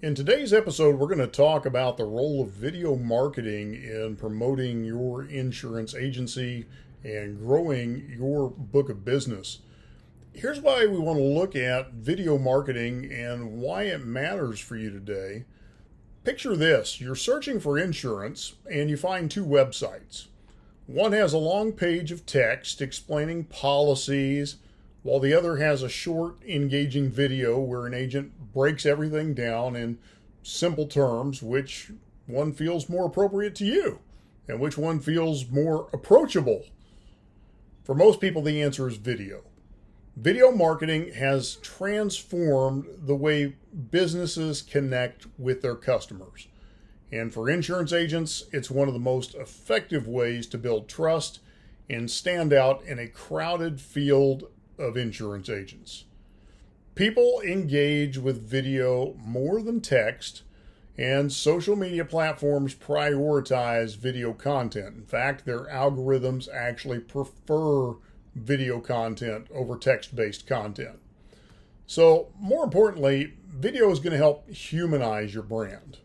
In today's episode, we're going to talk about the role of video marketing in promoting your insurance agency and growing your book of business. Here's why we want to look at video marketing and why it matters for you today. Picture this: you're searching for insurance and you find two websites. One has a long page of text explaining policies, while the other has a short, engaging video where an agent breaks everything down in simple terms, which one feels more appropriate to you and which one feels more approachable. For most people, the answer is video. Video marketing has transformed the way businesses connect with their customers. And for insurance agents, it's one of the most effective ways to build trust and stand out in a crowded field of insurance agents. People engage with video more than text, and social media platforms prioritize video content. In fact, their algorithms actually prefer video content over text-based content. So, more importantly, video is going to help humanize your brand.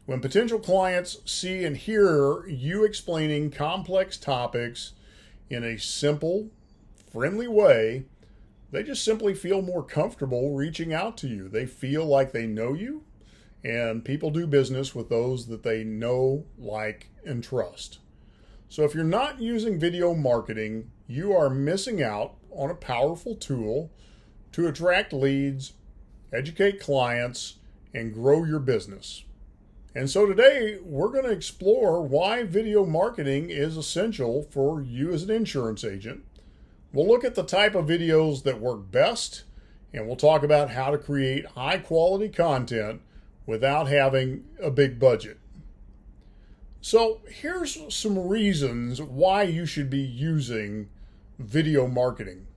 When potential clients see and hear you explaining complex topics in a simple, friendly way, they just simply feel more comfortable reaching out to you. They feel like they know you, and people do business with those that they know, like, and trust. So if you're not using video marketing, you are missing out on a powerful tool to attract leads, educate clients, and grow your business. And so today, we're going to explore why video marketing is essential for you as an insurance agent. We'll look at the type of videos that work best, and we'll talk about how to create high quality content without having a big budget. So here's some reasons why you should be using video marketing.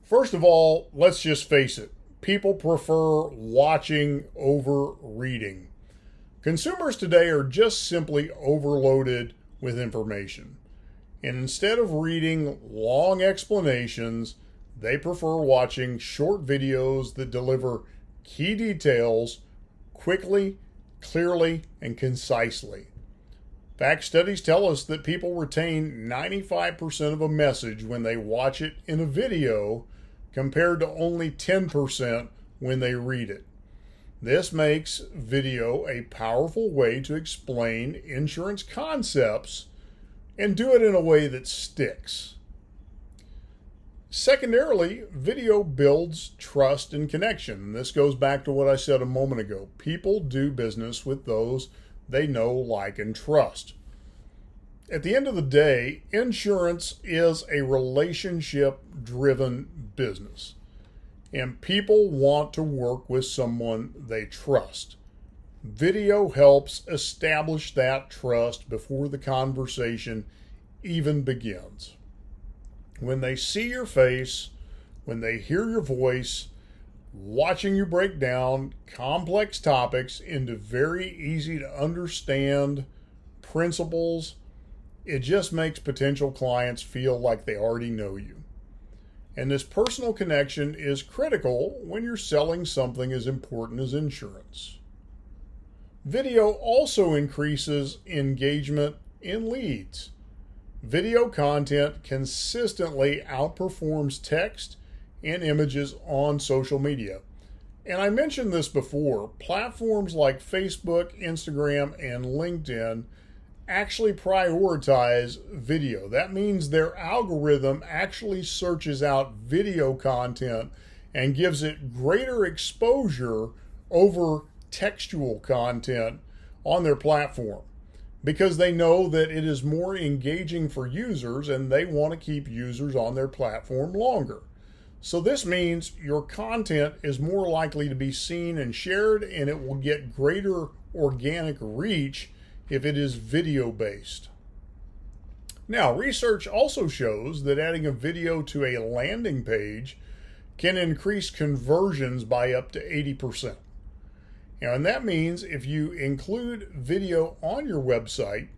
First of all, let's just face it, people prefer watching over reading. Consumers today are just simply overloaded with information. And instead of reading long explanations, they prefer watching short videos that deliver key details quickly, clearly, and concisely. In fact, studies tell us that people retain 95% of a message when they watch it in a video compared to only 10% when they read it. This makes video a powerful way to explain insurance concepts and do it in a way that sticks. Secondarily, video builds trust and connection. And this goes back to what I said a moment ago. People do business with those they know, like, and trust. At the end of the day, insurance is a relationship-driven business. And people want to work with someone they trust. Video helps establish that trust before the conversation even begins. When they see your face, when they hear your voice, watching you break down complex topics into very easy to understand principles, it just makes potential clients feel like they already know you. And this personal connection is critical when you're selling something as important as insurance. Video also increases engagement in leads. Video content consistently outperforms text and images on social media. And I mentioned this before, platforms like Facebook, Instagram, and LinkedIn actually prioritize video. That means their algorithm actually searches out video content and gives it greater exposure over textual content on their platform because they know that it is more engaging for users and they want to keep users on their platform longer. So this means your content is more likely to be seen and shared, and it will get greater organic reach if it is video based. Now, research also shows that adding a video to a landing page can increase conversions by up to 80%. And that means if you include video on your website,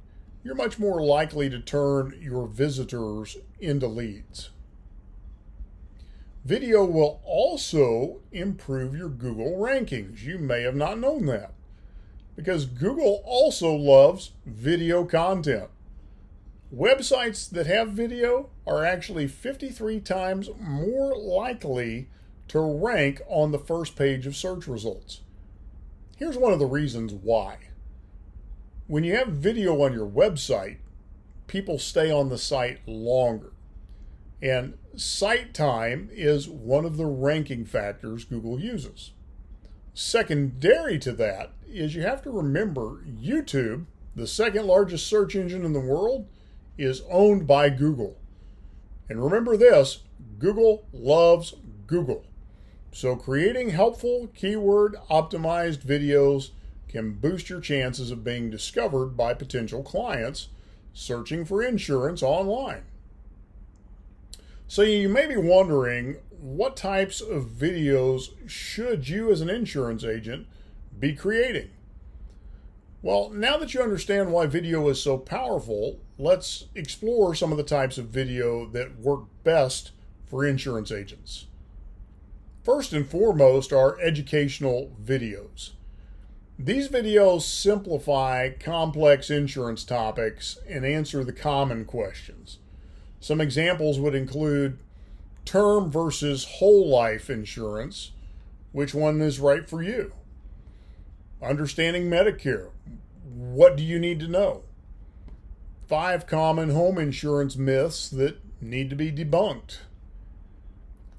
you're much more likely to turn your visitors into leads. Video will also improve your Google rankings. You may have not known that because Google also loves video content. Websites that have video are actually 53 times more likely to rank on the first page of search results. Here's one of the reasons why. When you have video on your website, people stay on the site longer. And site time is one of the ranking factors Google uses. Secondary to that is you have to remember YouTube, the second largest search engine in the world, is owned by Google. And remember this, Google loves Google. So creating helpful keyword optimized videos can boost your chances of being discovered by potential clients searching for insurance online. So you may be wondering, what types of videos should you as an insurance agent be creating? Well, now that you understand why video is so powerful, let's explore some of the types of video that work best for insurance agents. First and foremost are educational videos. These videos simplify complex insurance topics and answer the common questions. Some examples would include term versus whole life insurance. Which one is right for you? Understanding Medicare. What do you need to know? 5 common home insurance myths that need to be debunked.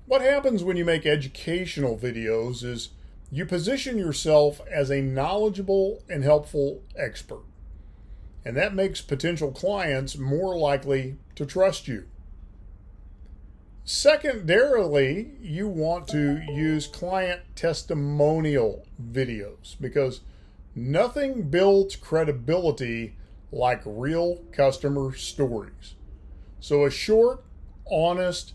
What happens when you make educational videos is you position yourself as a knowledgeable and helpful expert. And that makes potential clients more likely to trust you. Secondarily, you want to use client testimonial videos because nothing builds credibility like real customer stories. So a short, honest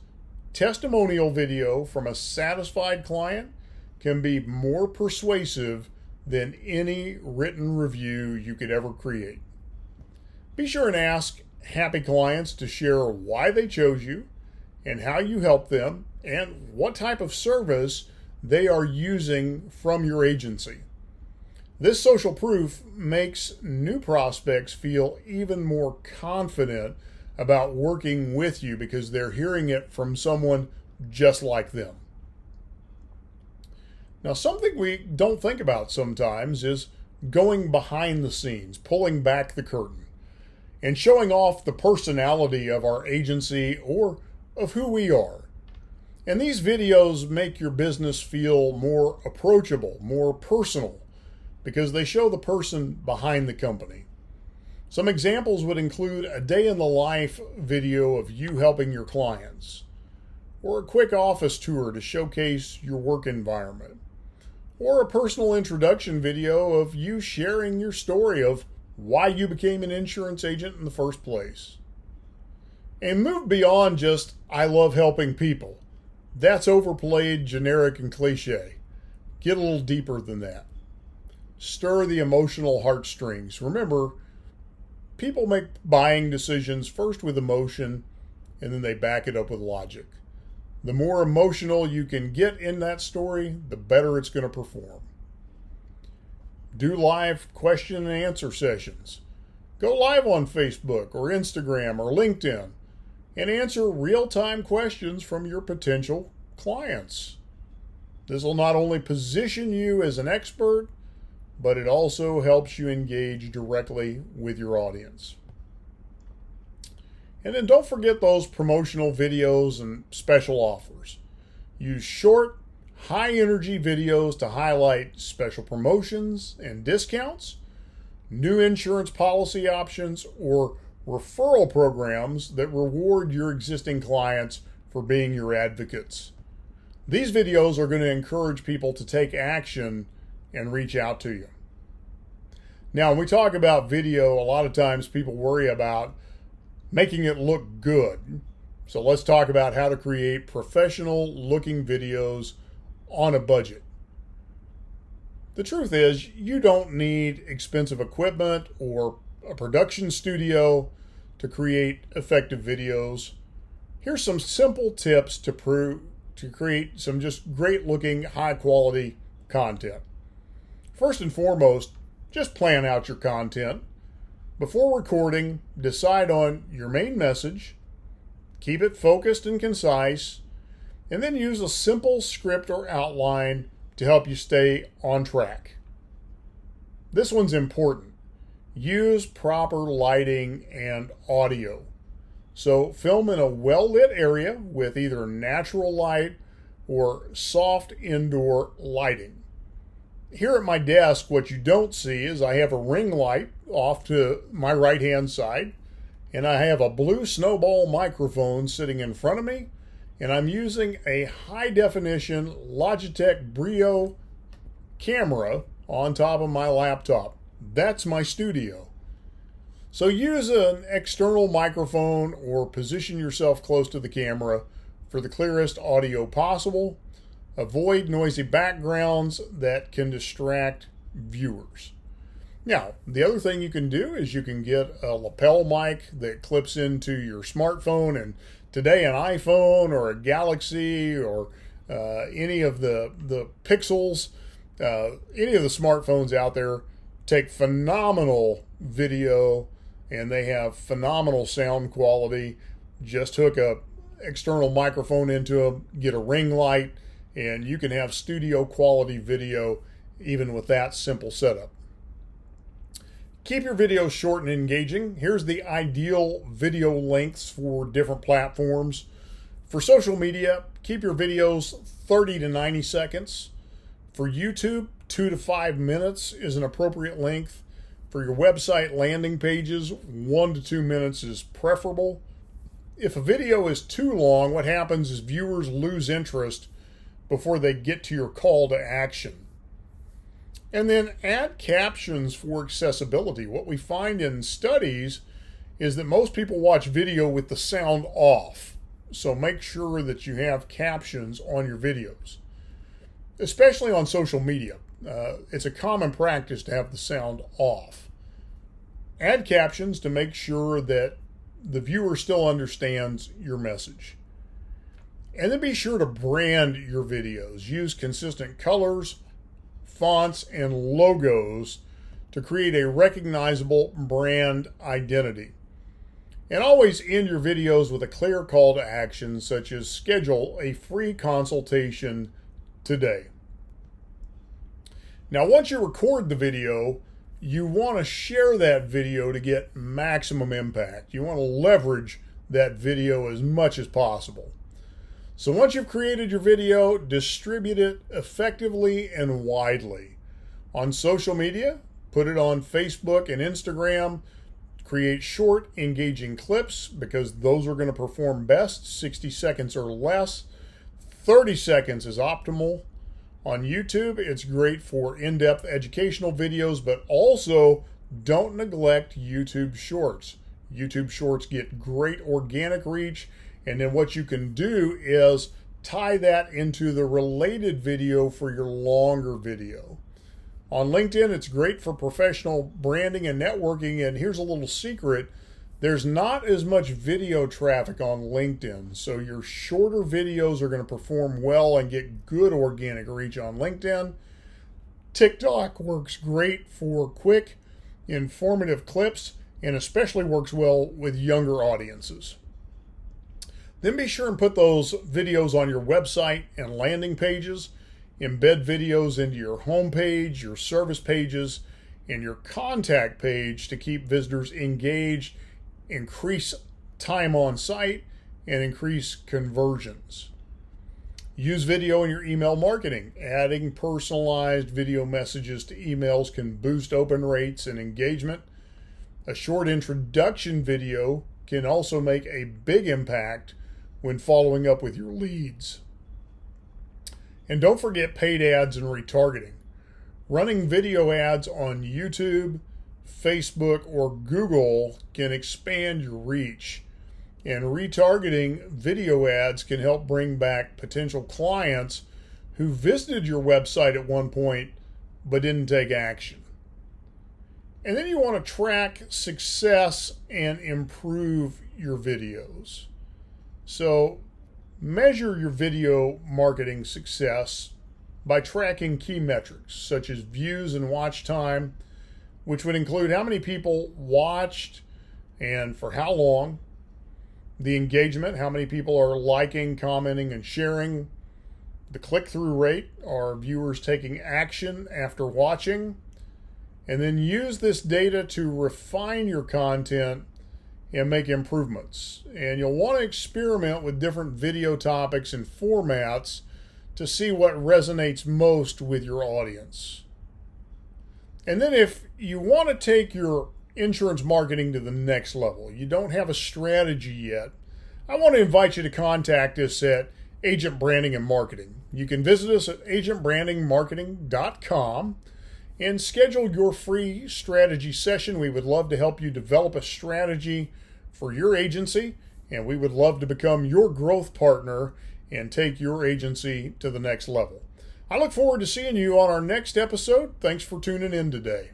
testimonial video from a satisfied client can be more persuasive than any written review you could ever create. Be sure and ask happy clients to share why they chose you and how you help them and what type of service they are using from your agency. This social proof makes new prospects feel even more confident about working with you because they're hearing it from someone just like them. Now, something we don't think about sometimes is going behind the scenes, pulling back the curtain, and showing off the personality of our agency or of who we are. And these videos make your business feel more approachable, more personal, because they show the person behind the company. Some examples would include a day in the life video of you helping your clients, or a quick office tour to showcase your work environment, or a personal introduction video of you sharing your story of why you became an insurance agent in the first place. And move beyond just, I love helping people. That's overplayed, generic, and cliche. Get a little deeper than that. Stir the emotional heartstrings. Remember, people make buying decisions first with emotion, and then they back it up with logic. The more emotional you can get in that story, the better it's going to perform. Do live question and answer sessions. Go live on Facebook or Instagram or LinkedIn and answer real-time questions from your potential clients. This will not only position you as an expert, but it also helps you engage directly with your audience. And then don't forget those promotional videos and special offers. Use short, high-energy videos to highlight special promotions and discounts, new insurance policy options, or referral programs that reward your existing clients for being your advocates. These videos are going to encourage people to take action and reach out to you. Now, when we talk about video, a lot of times people worry about making it look good. So let's talk about how to create professional looking videos on a budget. The truth is, you don't need expensive equipment or a production studio to create effective videos. Here's some simple tips to to create some just great looking, high quality content. First and foremost, just plan out your content. Before recording, decide on your main message, keep it focused and concise, and then use a simple script or outline to help you stay on track. This one's important. Use proper lighting and audio. So film in a well-lit area with either natural light or soft indoor lighting. Here at my desk, what you don't see is I have a ring light off to my right-hand side, and I have a blue snowball microphone sitting in front of me, and I'm using a high-definition Logitech Brio camera on top of my laptop. That's my studio. So use an external microphone or position yourself close to the camera for the clearest audio possible. Avoid noisy backgrounds that can distract viewers. Now, the other thing you can do is you can get a lapel mic that clips into your smartphone, and today an iPhone or a Galaxy or any of the Pixels, any of the smartphones out there take phenomenal video and they have phenomenal sound quality. Just hook a external microphone into them, get a ring light, and you can have studio quality video even with that simple setup. Keep your videos short and engaging. Here's the ideal video lengths for different platforms. For social media, keep your videos 30 to 90 seconds. For YouTube, 2 to 5 minutes is an appropriate length. For your website landing pages, 1 to 2 minutes is preferable. If a video is too long, what happens is viewers lose interest before they get to your call to action. And then add captions for accessibility. What we find in studies is that most people watch video with the sound off. So make sure that you have captions on your videos, especially on social media. It's a common practice to have the sound off. Add captions to make sure that the viewer still understands your message. And then be sure to brand your videos. Use consistent colors, fonts, and logos to create a recognizable brand identity. And always end your videos with a clear call to action, such as schedule a free consultation today. Now, once you record the video, you want to share that video to get maximum impact. You want to leverage that video as much as possible. So once you've created your video, distribute it effectively and widely. On social media, put it on Facebook and Instagram. Create short, engaging clips because those are going to perform best, 60 seconds or less. 30 seconds is optimal. On YouTube, it's great for in-depth educational videos, but also don't neglect YouTube Shorts. YouTube Shorts get great organic reach, and then what you can do is tie that into the related video for your longer video. On LinkedIn, it's great for professional branding and networking, and here's a little secret. There's not as much video traffic on LinkedIn, so your shorter videos are going to perform well and get good organic reach on LinkedIn. TikTok works great for quick, informative clips, and especially works well with younger audiences. Then be sure and put those videos on your website and landing pages. Embed videos into your homepage, your service pages, and your contact page to keep visitors engaged, increase time on site, and increase conversions. Use video in your email marketing. Adding personalized video messages to emails can boost open rates and engagement. A short introduction video can also make a big impact when following up with your leads. And don't forget paid ads and retargeting. Running video ads on YouTube, Facebook, or Google can expand your reach. And retargeting video ads can help bring back potential clients who visited your website at one point but didn't take action. And then you want to track success and improve your videos. So Measure your video marketing success by tracking key metrics such as views and watch time, which would include how many people watched and for how long, the engagement, how many people are liking, commenting, and sharing, the click-through rate, are viewers taking action after watching, and then use this data to refine your content and make improvements. And you'll want to experiment with different video topics and formats to see what resonates most with your audience. And then if you want to take your insurance marketing to the next level, you don't have a strategy yet, I want to invite you to contact us at Agent Branding and Marketing. You can visit us at agentbrandingmarketing.com and schedule your free strategy session. We would love to help you develop a strategy for your agency, and we would love to become your growth partner and take your agency to the next level. I look forward to seeing you on our next episode. Thanks for tuning in today.